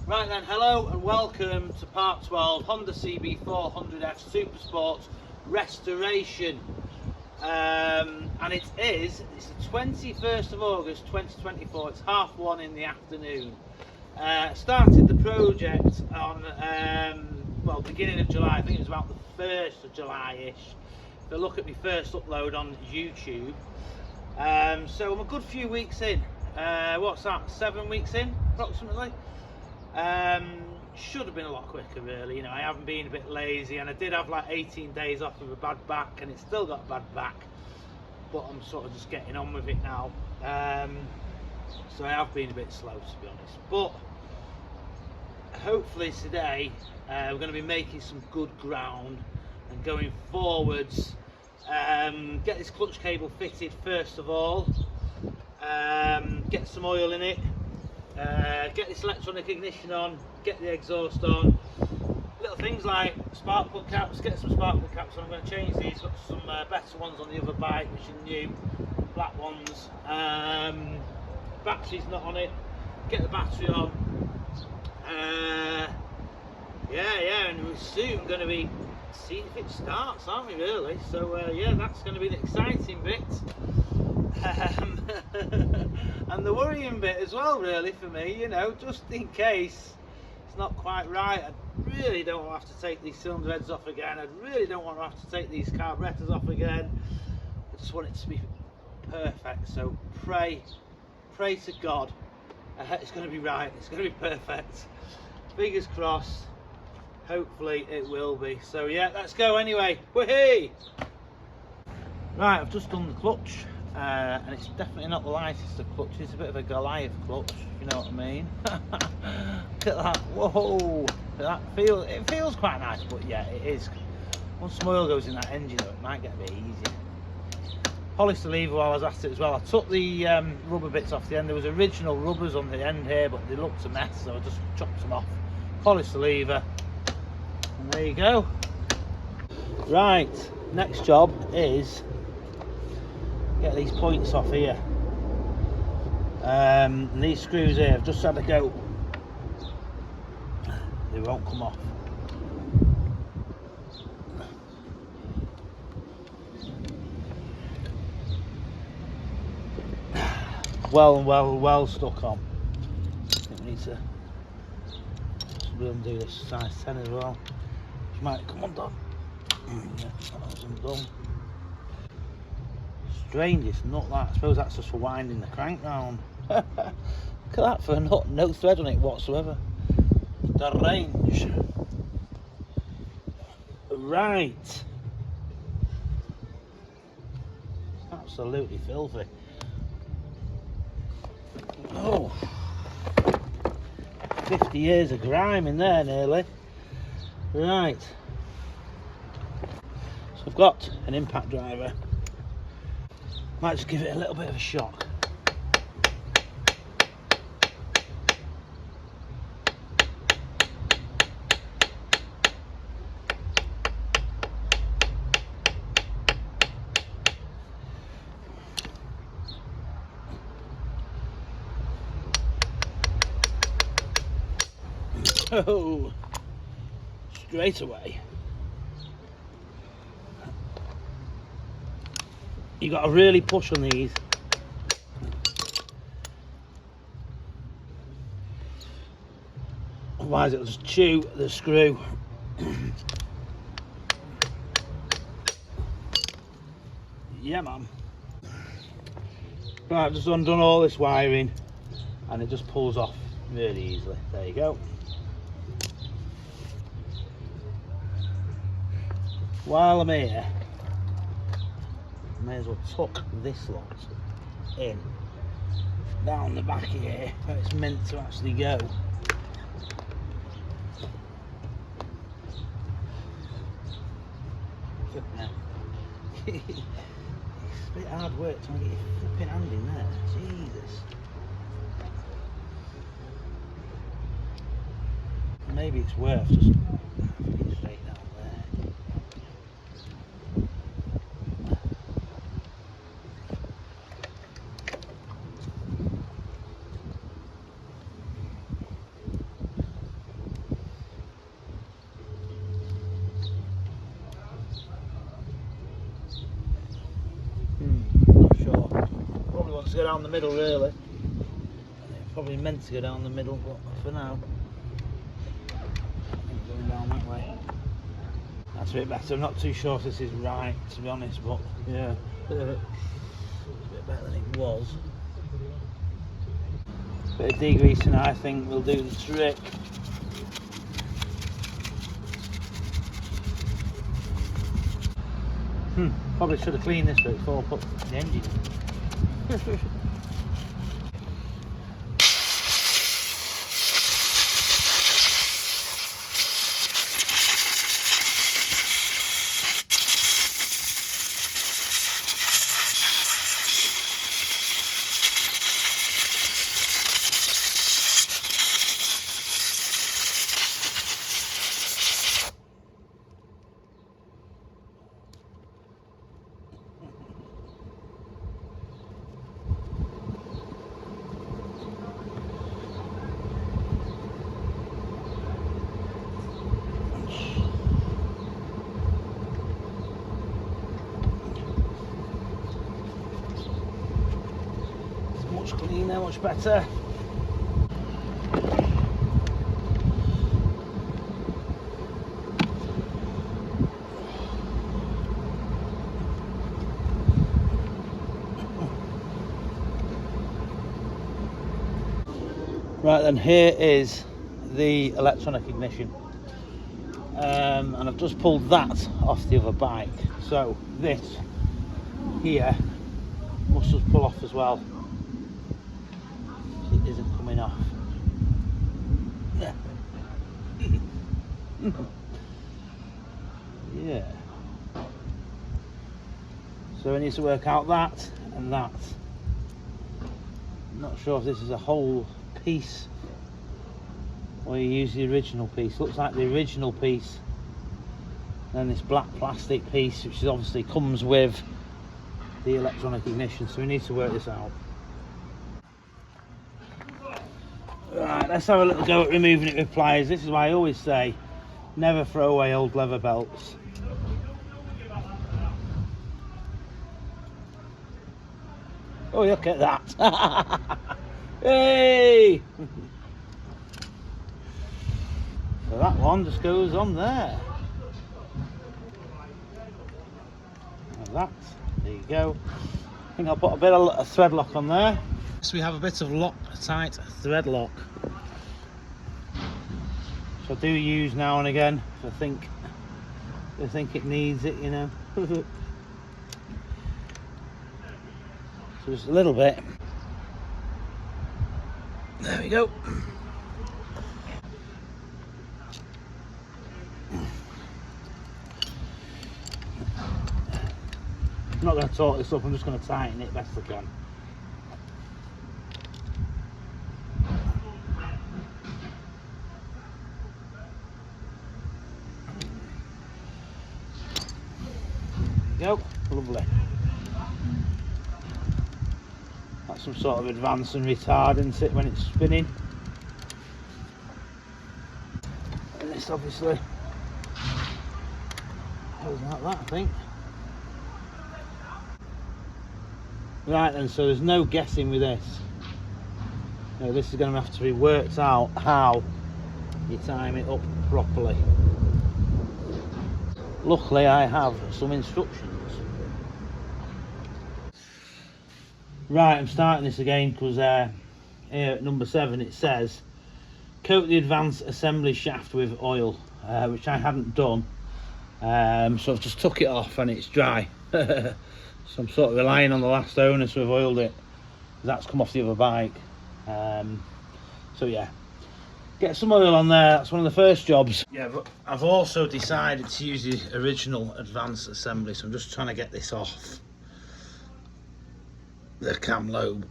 Right then, hello and welcome to part 12 Honda CB400F Super Sports Restoration. And it's the 21st of August 2024, it's 1:30 in the afternoon. Started the project on, beginning of July. I think it was about the 1st of July-ish. If I look at my first upload on YouTube. So I'm a good few weeks in. What's that, 7 weeks in approximately? Should have been a lot quicker really, you know. I haven't been a bit lazy, and I did have like 18 days off with a bad back, and it's still got a bad back, but I'm sort of just getting on with it now. So I have been a bit slow, to be honest, but hopefully today we're going to be making some good ground and going forwards. Get this clutch cable fitted first of all, get some oil in it, get this electronic ignition on, get the exhaust on, little things like spark plug caps, get some spark plug caps on. I'm going to change these, got some better ones on the other bike which are new, black ones. Battery's not on it, get the battery on. And we're soon going to be seeing if it starts, aren't we really? So yeah, that's going to be the exciting bit. And the worrying bit as well really for me, you know, just in case it's not quite right. I really don't want to have to take these cylinder heads off again. I really don't want to have to take these carburetors off again. I just want it to be perfect. So pray to God it's going to be right, it's going to be perfect. Fingers crossed, hopefully it will be. So yeah, let's go anyway. Woohoo! Right, I've just done the clutch. And it's definitely not the lightest of clutches. It's a bit of a Goliath clutch, if you know what I mean. Look at that, whoa! It feels quite nice, but yeah, it is. Once some oil goes in that engine, though, it might get a bit easier. Polished the lever while I was at it as well. I took the rubber bits off the end. There was original rubbers on the end here, but they looked a mess, so I just chopped them off. Polished the lever, and there you go. Right, next job is get these points off here, and these screws here, I've just had to go, they won't come off. Well stuck on. I think we need to undo this size 10 as well, which might come undone. Yeah, that was undone. Strangest nut that. I suppose that's just for winding the crank round. Look at that for a nut, no thread on it whatsoever. Strange. Right. Absolutely filthy. Oh, 50 years of grime in there nearly. Right. So I've got an impact driver. Might just give it a little bit of a shock. Oh, straight away. You got to really push on these. Otherwise it'll just chew the screw. Yeah, man. Right, I've just undone all this wiring and it just pulls off really easily. There you go. While I'm here, may as well tuck this lot in down the back here where it's meant to actually go. It's a bit hard work trying to get your flipping hand in there. Jesus. Maybe it's worth just having it straight down there. to go down the middle really. Probably meant to go down the middle, but for now, I think going down that way. That's a bit better. I'm not too sure if this is right, to be honest, but yeah, it's a bit better than it was. Bit of degreasing, I think, will do the trick. Probably should have cleaned this before I put the engine in. Much cleaner, much better. Right then, here is the electronic ignition, and I've just pulled that off the other bike, so this here must just pull off as well. It isn't coming off. Yeah. So I need to work out that and that. I'm not sure if this is a whole piece or you use the original piece. Looks like the original piece. Then this black plastic piece, which is obviously comes with the electronic ignition. So we need to work this out. Right, let's have a little go at removing it with pliers. This is why I always say never throw away old leather belts. Oh, look at that. Hey! So that one just goes on there. Like that. There you go. I think I'll put a bit of a thread lock on there. So we have a bit of Loctite thread lock, which I do use now and again if I think it needs it, you know. So just a little bit. There we go. I'm not going to torque this up, I'm just going to tighten it best I can. There we go, lovely. That's some sort of advance and retard, isn't it, when it's spinning? And this obviously goes like that, I think. Right then, so there's no guessing with this. No, this is going to have to be worked out how you time it up properly. Luckily I have some instructions. Right, I'm starting this again because here at number 7 it says coat the advanced assembly shaft with oil, which I hadn't done, so I've just took it off and it's dry. So I'm sort of relying on the last owner to have oiled it. That's come off the other bike. So yeah, get some oil on there. That's one of the first jobs. Yeah, but I've also decided to use the original advanced assembly, so I'm just trying to get this off the cam lobe.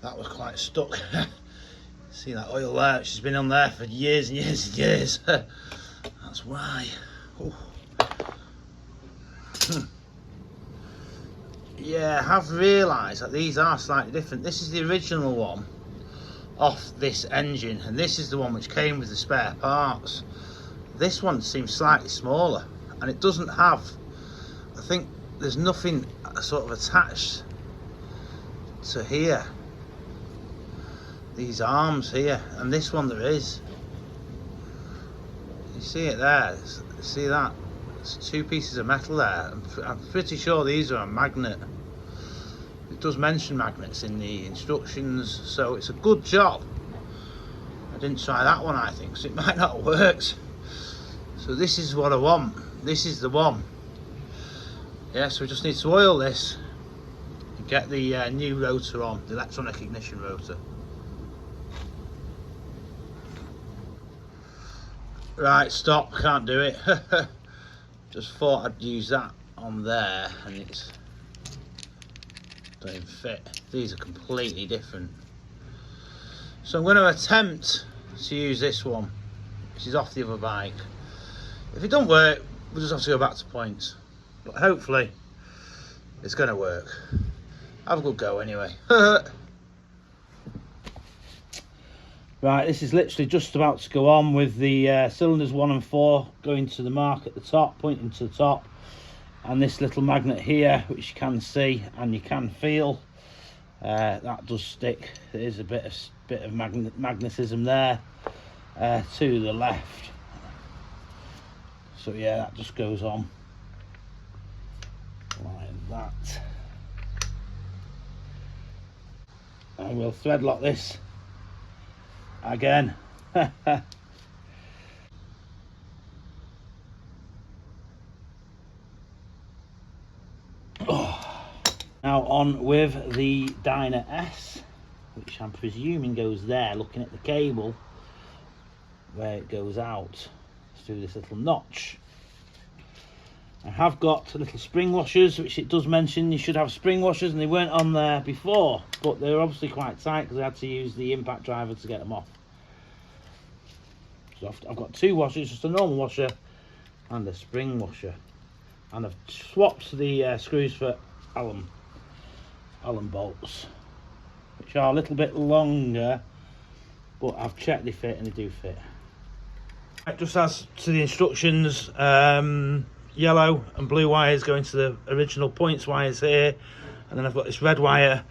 That was quite stuck. See that oil there? She's been on there for years and years and years. That's why. Yeah, I have realised that these are slightly different. This is the original one, off this engine, and this is the one which came with the spare parts. This one seems slightly smaller, and it doesn't have, I think there's nothing sort of attached to here, these arms here, and this one there is. You see it there, see that? There's 2 pieces of metal there. I'm pretty sure these are a magnet. It does mention magnets in the instructions, so it's a good job I didn't try that one, I think, so it might not have worked. So this is what I want. This is the one. Yeah, so we just need to oil this and get the new rotor on, the electronic ignition rotor. Right, stop, can't do it. Just thought I'd use that on there, and it's don't even fit. These are completely different. So I'm going to attempt to use this one, which is off the other bike. If it don't work, we'll just have to go back to points. But hopefully it's going to work. Have a good go anyway. Right, this is literally just about to go on with the cylinders 1 and 4 going to the mark at the top, pointing to the top, and this little magnet here, which you can see and you can feel, that does stick. There is a bit of magnetism there to the left. So yeah, that just goes on like that. And we'll thread lock this again. Now on with the Dyna S, which I'm presuming goes there, looking at the cable where it goes out through this little notch. I have got little spring washers, which it does mention you should have spring washers, and they weren't on there before, but they're obviously quite tight because I had to use the impact driver to get them off. So I've got 2 washers, just a normal washer and a spring washer, and I've swapped the screws for Allen bolts, which are a little bit longer, but I've checked they fit and they do fit. It just as to the instructions, yellow and blue wires going to the original points wires here, and then I've got this red wire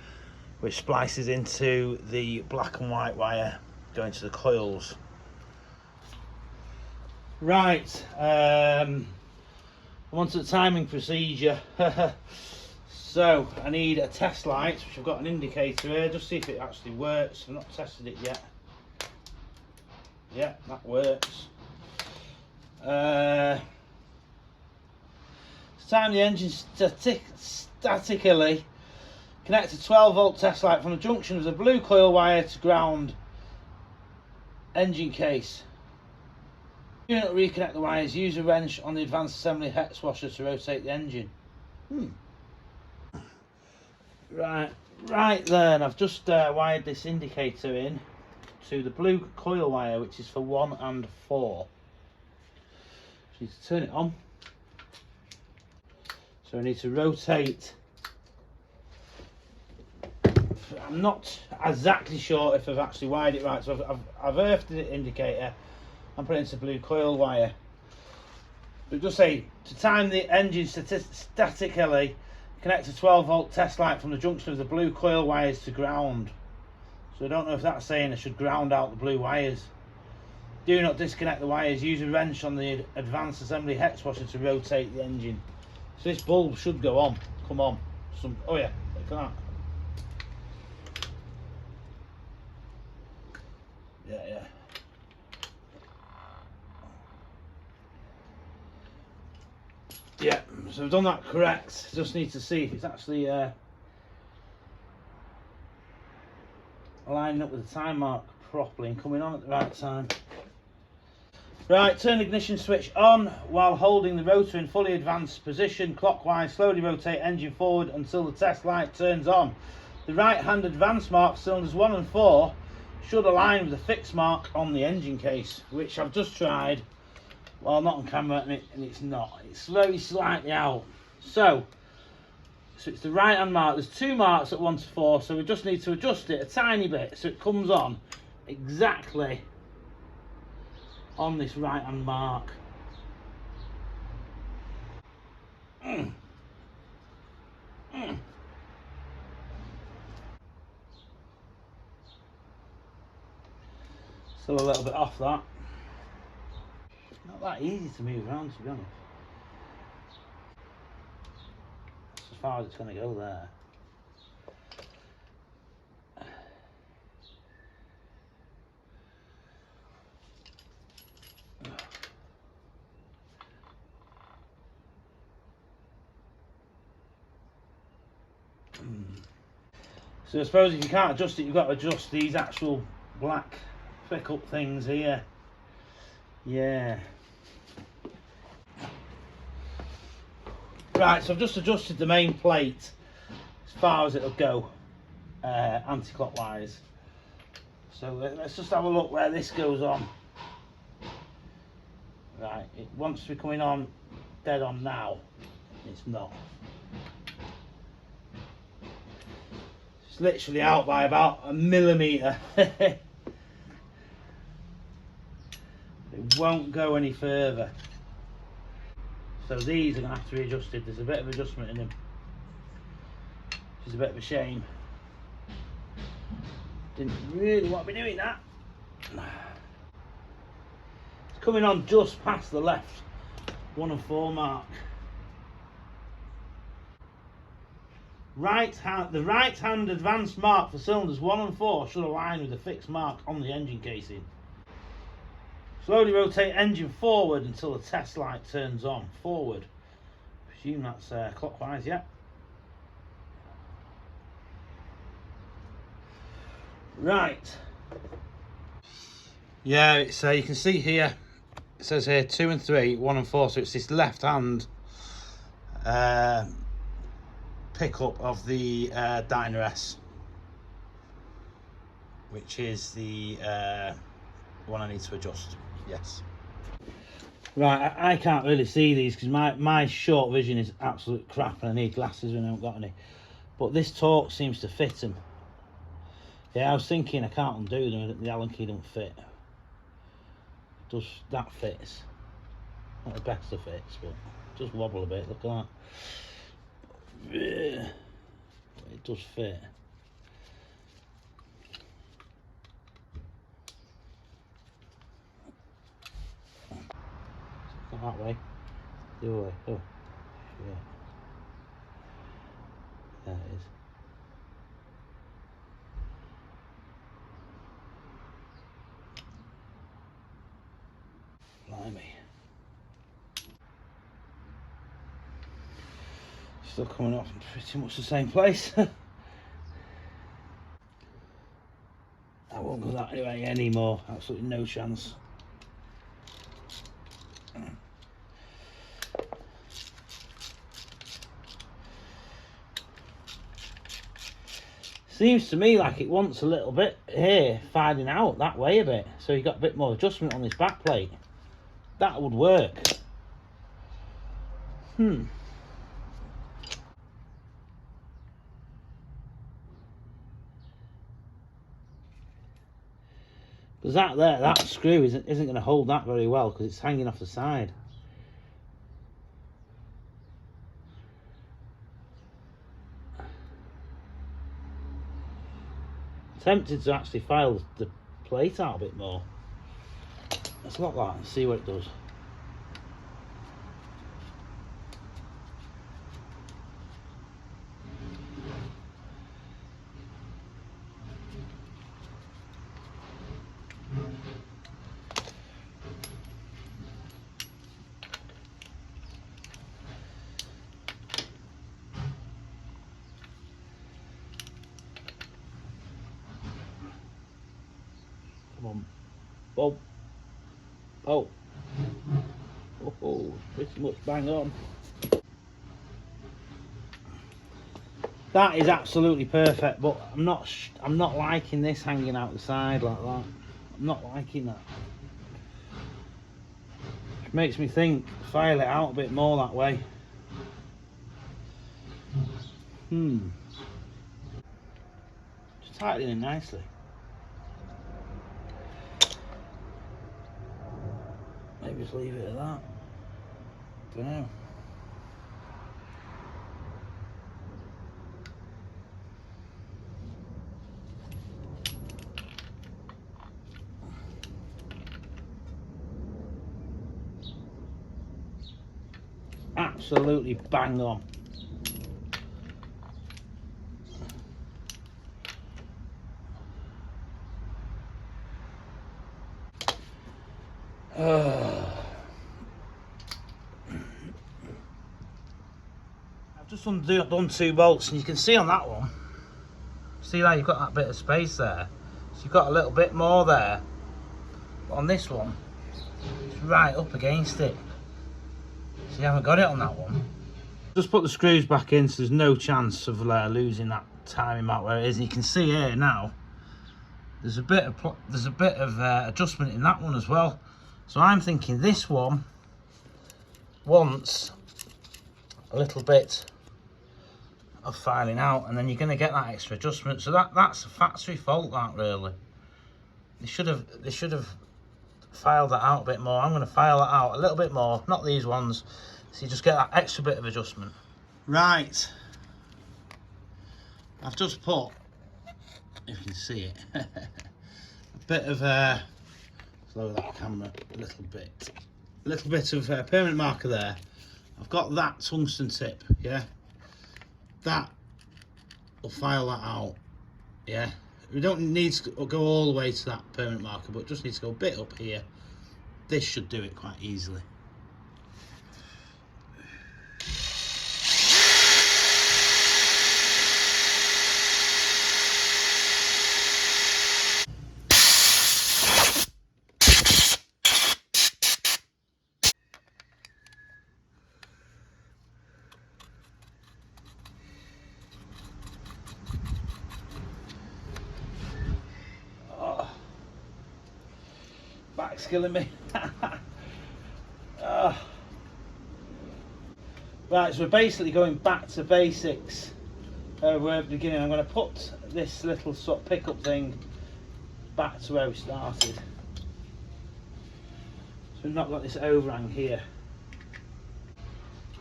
which splices into the black and white wire going to the coils. Right, I'm on to the timing procedure. So I need a test light, which I've got an indicator here, just see if it actually works. I've not tested it yet. Yeah, that works. Time the engine statically. Connect a 12-volt test light from the junction of the blue coil wire to ground engine case. Do not reconnect the wires. Use a wrench on the advanced assembly hex washer to rotate the engine. Right then, I've just wired this indicator in to the blue coil wire, which is for 1 and 4. So I need to turn it on. So I need to rotate. I'm not exactly sure if I've actually wired it right, so I've earthed the indicator and put it into blue coil wire. But just say to time the engine statically, connect a 12-volt test light from the junction of the blue coil wires to ground. So I don't know if that's saying I should ground out the blue wires. Do not disconnect the wires. Use a wrench on the advanced assembly hex washer to rotate the engine. So this bulb should go on. Come on. Oh yeah, look at that. Yeah. Yeah, so I've done that correct. Just need to see if it's actually lining up with the time mark properly and coming on at the right time. Right, turn ignition switch on while holding the rotor in fully advanced position clockwise. Slowly rotate engine forward until the test light turns on. The right hand advance mark, cylinders 1 and 4, should align with the fixed mark on the engine case, which I've just tried. Well, not on camera, and it's not. It's very slightly out. So So it's the right hand mark. There's 2 marks at 1 to 4, so we just need to adjust it a tiny bit so it comes on exactly on this right hand mark. Still a little bit off that. Not that easy to move around, to be honest. That's as far as it's going to go there. So I suppose if you can't adjust it, you've got to adjust these actual black pick-up things here. Yeah. Right, so I've just adjusted the main plate as far as it'll go, anti-clockwise. So let's just have a look where this goes on. Right, it wants to be coming on dead on now. It's not. It's literally out by about a millimetre. It won't go any further. So these are going to have to be adjusted. There's a bit of adjustment in them, which is a bit of a shame. Didn't really want to be doing that. It's coming on just past the left 1 and 4 mark. The right hand advanced mark for cylinders 1 and 4 should align with the fixed mark on the engine casing. Slowly rotate engine forward until the test light turns on. Forward. Presume that's clockwise, yeah. Right. Yeah, it's you can see here, it says here 2 and 3, 1 and 4, so it's this left hand pickup of the Dyna S, which is the one I need to adjust. Yes. Right, I can't really see these because my short vision is absolute crap and I need glasses when I haven't got any. But this torque seems to fit them. Yeah, I was thinking I can't undo them, the Allen key don't fit. That fits. Not the best of fits, but it does wobble a bit, look at that. It does fit. Not that way, the other way. Oh, yeah. There it is. Blimey. Still coming off in pretty much the same place. I won't go that way anymore, absolutely no chance. Seems to me like it wants a little bit here, fading out that way a bit, so you've got a bit more adjustment on this back plate. That would work. Because that screw isn't going to hold that very well because it's hanging off the side. Tempted to actually file the plate out a bit more. Let's lock that and see what it does. Come on. Oh. Oh. Oh, pretty much bang on. That is absolutely perfect, but I'm not liking this hanging out the side like that. I'm not liking that. It makes me think file it out a bit more that way. Just tighten it in nicely. Maybe just leave it at that. Don't know. Absolutely bang on. I've just done 2 bolts, and you can see on that one, see that you've got that bit of space there, so you've got a little bit more there, but on this one it's right up against it, so you haven't got it on that one. Just put the screws back in, so there's no chance of losing that timing mark where it is. And you can see here now there's a bit of adjustment in that one as well. So I'm thinking this one wants a little bit of filing out, and then you're going to get that extra adjustment. So that's a factory fault, that really. They should have filed that out a bit more. I'm going to file that out a little bit more, not these ones, so you just get that extra bit of adjustment. Right, I've just put, if you can see it, a bit of slow that camera a little bit of permanent marker there. I've got that tungsten tip, yeah, that will file that out, yeah. We don't need to go all the way to that permanent marker, but just need to go a bit up here. This should do it quite easily. Back's killing me. Right, so we're basically going back to basics. We're at the beginning. I'm going to put this little sort of pickup thing back to where we started. So we've not got this overhang here.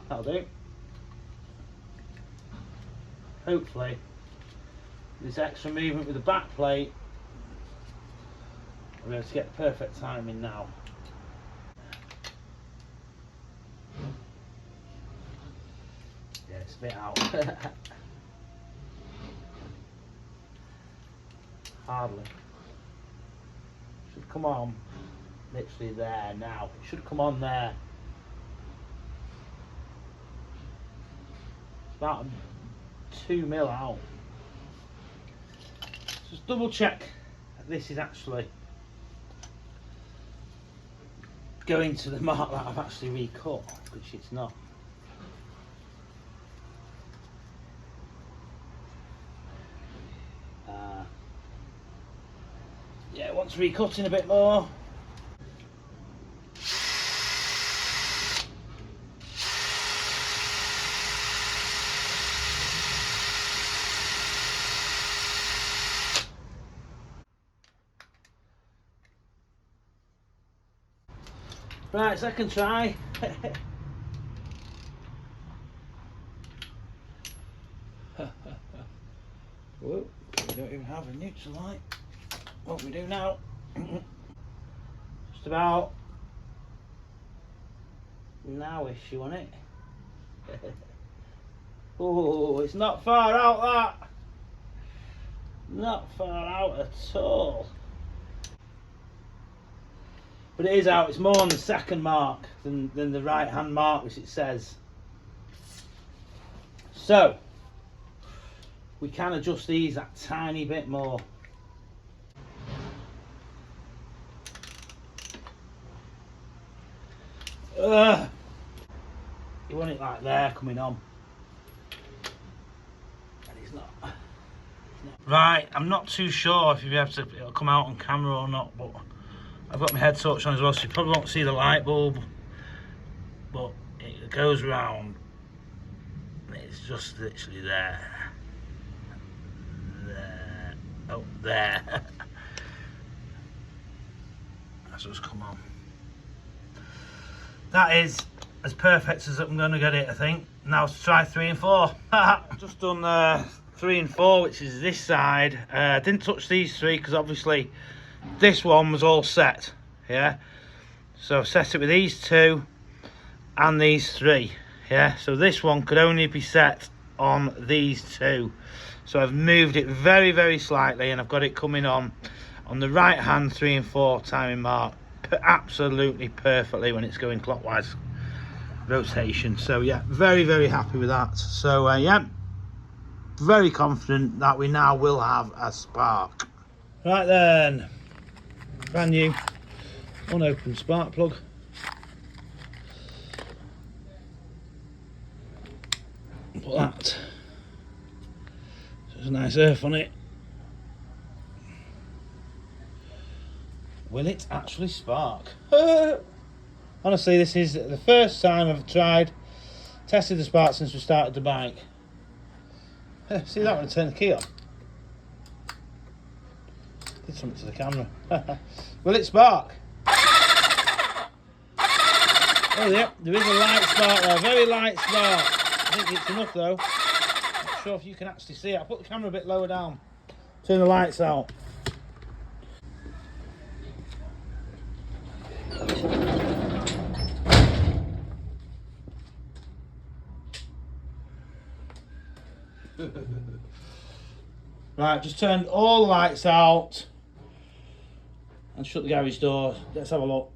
That'll do. Hopefully, this extra movement with the back plate, we're able to get perfect timing now. Yeah, it's a bit out. Hardly. Should come on literally there now. It should come on there. It's about 2 mil out. Just double check that this is actually going to the mark that I've actually recut, which it's not. Yeah, it wants recutting a bit more. Right, second try. Whoa, we don't even have a neutral light. What we do now, just about now-ish you want it. Oh, it's not far out, that. Not far out at all. But it is out. It's more on the second mark than the right hand mark, which it says. So we can adjust these that tiny bit more. You want it like there coming on, and it's not. Right, I'm not too sure if it'll come out on camera or not, but I've got my head torch on as well, so you probably won't see the light bulb, but it goes round It's just literally there. There. Oh, there. That's what's come on. That is as perfect as I'm going to get it, I think. Now to try 3 and 4. Just done 3 and 4, which is this side. Didn't touch these 3 because obviously this one was all set. Yeah. So I've set it with these 2 and these 3. Yeah. So this one could only be set on these 2. So I've moved it very, very slightly, and I've got it coming on the right hand 3 and 4 timing mark absolutely perfectly when it's going clockwise rotation. So yeah, very, very happy with that. So yeah, very confident that we now will have a spark. Right then, brand new unopened spark plug. Put that, so there's a nice earth on it. Will it actually spark? Honestly, this is the first time I've tested the spark since we started the bike. See that when I turned the key on? Did something to the camera. Will it spark? Oh yeah, there is a light spark there, very light spark. I think it's enough though. Not sure if you can actually see it. I'll put the camera a bit lower down. Turn the lights out. Right, just turned all the lights out and shut the garage door. Let's have a look.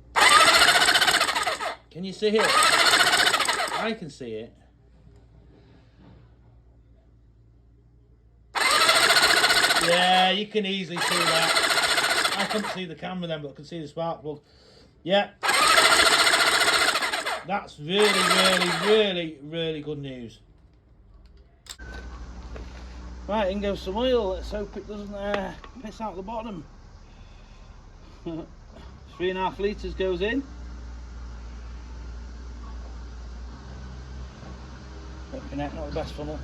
Can you see it? I can see it. Yeah, you can easily see that. I couldn't see the camera then, but I could see the spark plug. Yeah. That's really, really, really, really good news. Right, in goes some oil. Let's hope it doesn't piss out the bottom. 3.5 litres goes in. Open it, not the best funnel.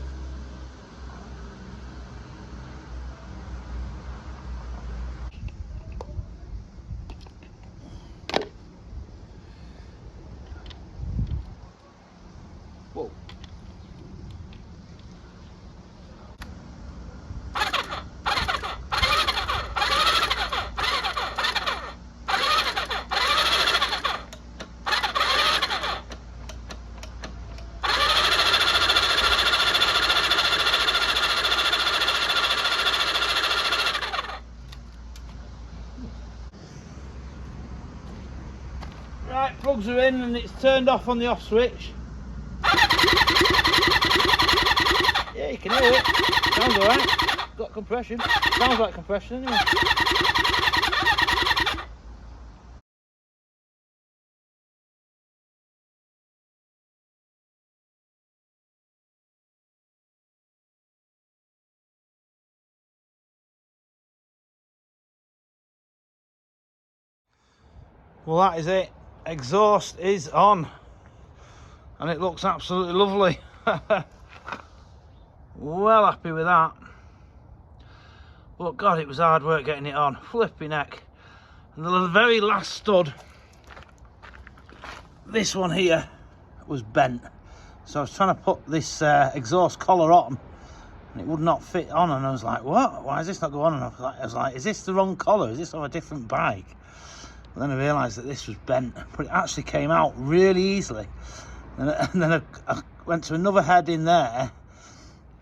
Whoa. Right, plugs are in and it's turned off on the off switch. Yeah, you can hear it. Sounds alright. Got compression. Sounds like compression anyway. Well, that is it. Exhaust is on. And it looks absolutely lovely. Well happy with that. But God, it was hard work getting it on. Flipping heck. And the very last stud, this one here, was bent. So I was trying to put this exhaust collar on and it would not fit on, and I was like, what? Why is this not going on? And I was like, is this the wrong collar? Is this on a different bike? But then I realised that this was bent, but it actually came out really easily. And then I went to another head in there,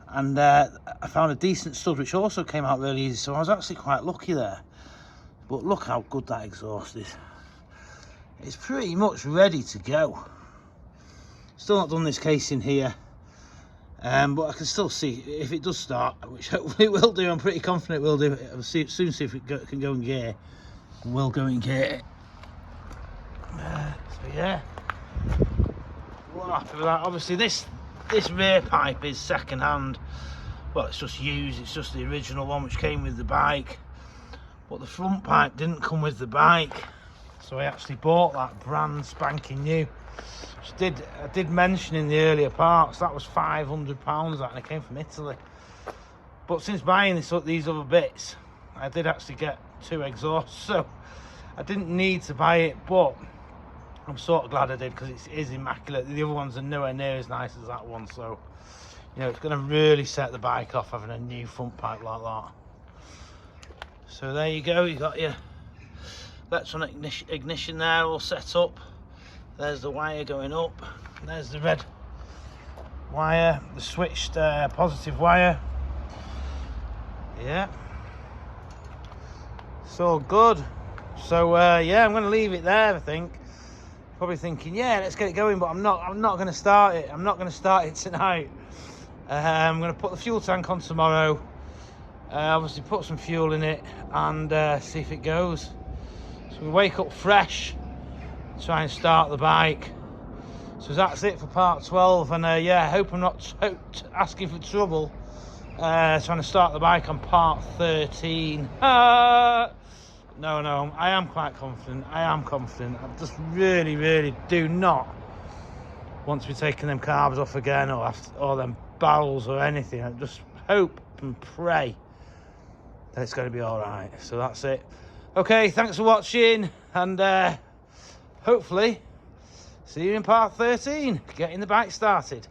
and I found a decent stud which also came out really easy, so I was actually quite lucky there. But look how good that exhaust is. It's pretty much ready to go. Still not done this casing here, but I can still see if it does start, which hopefully it will do. I'm pretty confident it will do. I'll soon see if it can go in gear. We'll go in gear. So yeah, well, happy with that. Obviously this rear pipe is second hand. Well, it's just used. It's just the original one which came with the bike, but the front pipe didn't come with the bike, so I actually bought that brand spanking new. I did mention in the earlier parts that was £500 that, and it came from Italy. But since buying these other bits, I did actually get 2 exhausts, so I didn't need to buy it, but I'm sort of glad I did, because it is immaculate. The other ones are nowhere near as nice as that one, so you know, it's going to really set the bike off having a new front pipe like that. So there you go, you got your electronic ignition there all set up. There's the wire going up, there's the red wire, the switched positive wire. Yeah, it's all good. So yeah, I'm going to leave it there. I think probably thinking, yeah, let's get it going, but I'm not going to start it. I'm not going to start it tonight. I'm going to put the fuel tank on tomorrow, obviously put some fuel in it, and see if it goes. So we wake up fresh, try and start the bike. So that's it for part 12, and yeah, I hope I'm not asking for trouble trying to start the bike on part 13. No, I am quite confident. I just really do not want to be taking them carbs off again, or them barrels or anything. I just hope and pray that it's going to be all right. So that's it. Okay, thanks for watching, and hopefully see you in part 13, getting the bike started.